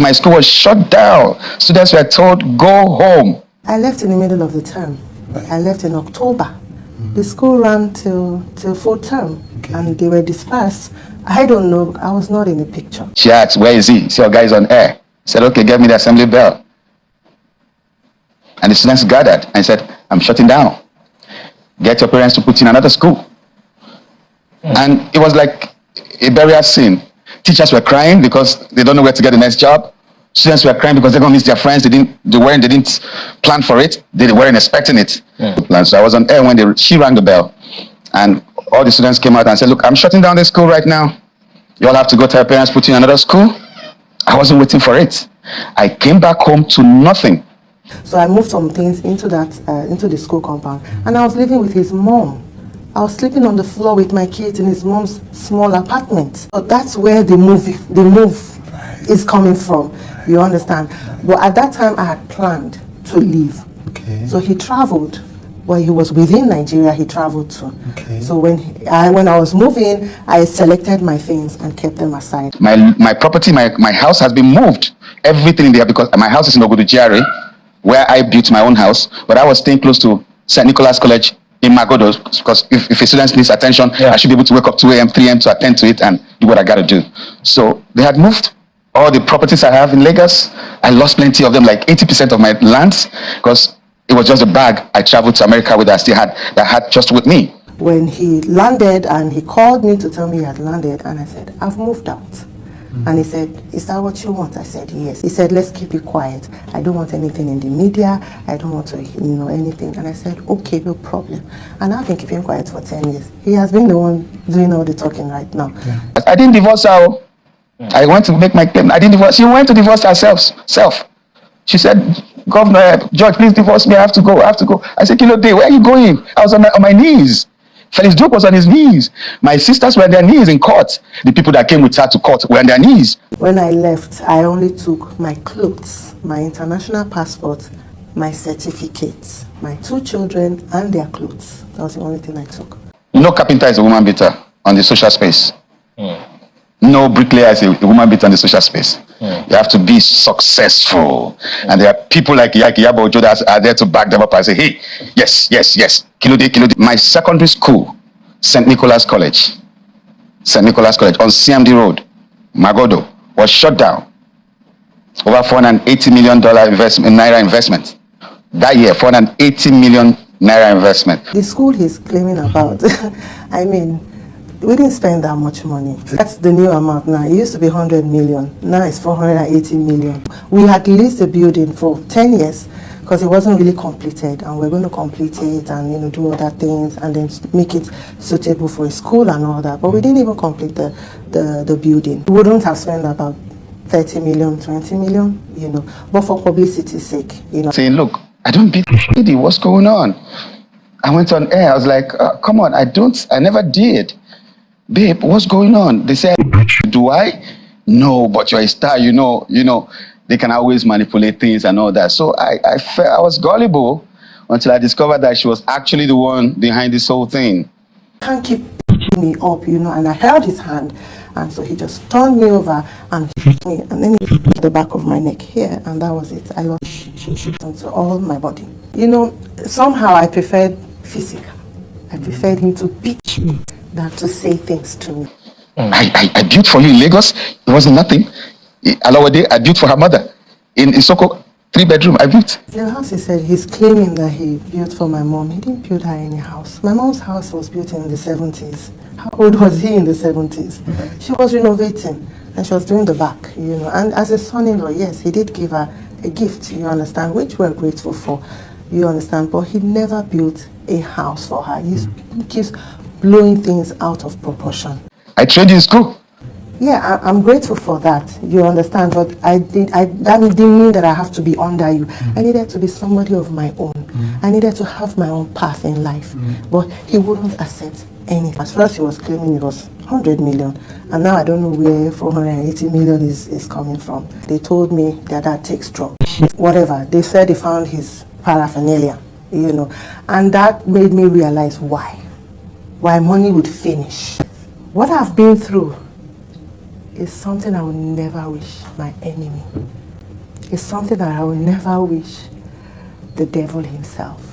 my school was shut down. Students were told, go home. I left in the middle of the term. I left in October. The school ran till full term, and they were dispersed. I don't know. I was not in the picture. She asked, where is he? So your guy is on air. I said, okay, get me the assembly bell. And the students gathered and said, I'm shutting down. Get your parents to put in another school. And it was like a burial scene. Teachers were crying because they don't know where to get the next job. Students were crying because they're going to miss their friends. They didn't plan for it. They weren't expecting it. So I was on air when she rang the bell. And all the students came out and said, look, I'm shutting down the school right now. You all have to go to your parents, put in another school. I wasn't waiting for it. I came back home to nothing. So I moved some things into the school compound, and I was living with his mom. I was sleeping on the floor with my kids in his mom's small apartment. So that's where the move is coming from. You understand? But at that time, I had planned to leave. Okay. So he traveled. Well, he was within Nigeria. He traveled to. Okay. So when I was moving, I selected my things and kept them aside. My property, my house has been moved. Everything in there, because my house is in Ogbeni, where I built my own house, but I was staying close to St. Nicholas College in Magodo, because if a student needs attention, I should be able to wake up 2 a.m., 3 a.m. to attend to it and do what I got to do. So they had moved all the properties I have in Lagos. I lost plenty of them, like 80% of my lands, because it was just a bag I traveled to America with that I had just with me. When he landed and he called me to tell me he had landed, and I said, I've moved out. And he said, is that what you want? I said, yes. He said, let's keep it quiet. I don't want anything in the media. I don't want to, anything. And I said, okay, no problem. And I've been keeping quiet for 10 years. He has been the one doing all the talking right now. Yeah. I didn't divorce her. I went to make my claim. I didn't divorce. She went to divorce herself. She said, Governor, George, please divorce me. I have to go. I said, Kilo Day, where are you going? I was on my knees. Felix Duke was on his knees. My sisters were on their knees in court. The people that came with her to court were on their knees. When I left, I only took my clothes, my international passport, my certificates, my 2 children, and their clothes. That was the only thing I took. Carpenter is a woman beater on the social space. No bricklayer is a woman beater on the social space. You have to be successful. And there are people like Yabo Ojo that are there to back them up and say, hey, yes. Kilode. My secondary school, St. Nicholas College on CMD Road, Magodo, was shut down. Over $480 million naira investment. That year, 480 million naira investment. The school he's claiming about, I mean, we didn't spend that much money. That's the new amount now. It used to be 100 million. Now it's 480 million. We had leased the building for 10 years because it wasn't really completed, and we're going to complete it and do other things and then make it suitable for a school and all that. But we didn't even complete the building. We wouldn't have spent about 30 million, 20 million, but for publicity's sake, Saying, look, I don't beat the what's going on? I went on air. I was like, come on, I never did. Babe, what's going on? They said, do I? No, but you're a star, they can always manipulate things and all that. So I was gullible until I discovered that she was actually the one behind this whole thing. Can't keep pushing me up, and I held his hand, and so he just turned me over and hit me, and then he hit the back of my neck here, and that was it. I lost onto all my body. Somehow I preferred physical. I preferred him to beat me than to say things to me. I built for you in Lagos. It wasn't nothing. Alawade, I built for her mother in Soko, 3-bedroom. I built. The house, he said, he's claiming that he built for my mom. He didn't build her any house. My mom's house was built in the 70s. How old was he in the 70s? She was renovating and she was doing the back, And as a son-in-law, yes, he did give her a gift, you understand, which we're grateful for, you understand. But he never built a house for her. He keeps blowing things out of proportion. I trained in school. Yeah, I'm grateful for that. You understand? But that didn't mean that I have to be under you. I needed to be somebody of my own. I needed to have my own path in life. But he wouldn't accept anything. At first, he was claiming it was 100 million. And now I don't know where 480 million is coming from. They told me that takes drugs. Whatever. They said they found his paraphernalia, And that made me realize why money would finish. What I've been through is something I will never wish my enemy. It's something that I will never wish the devil himself.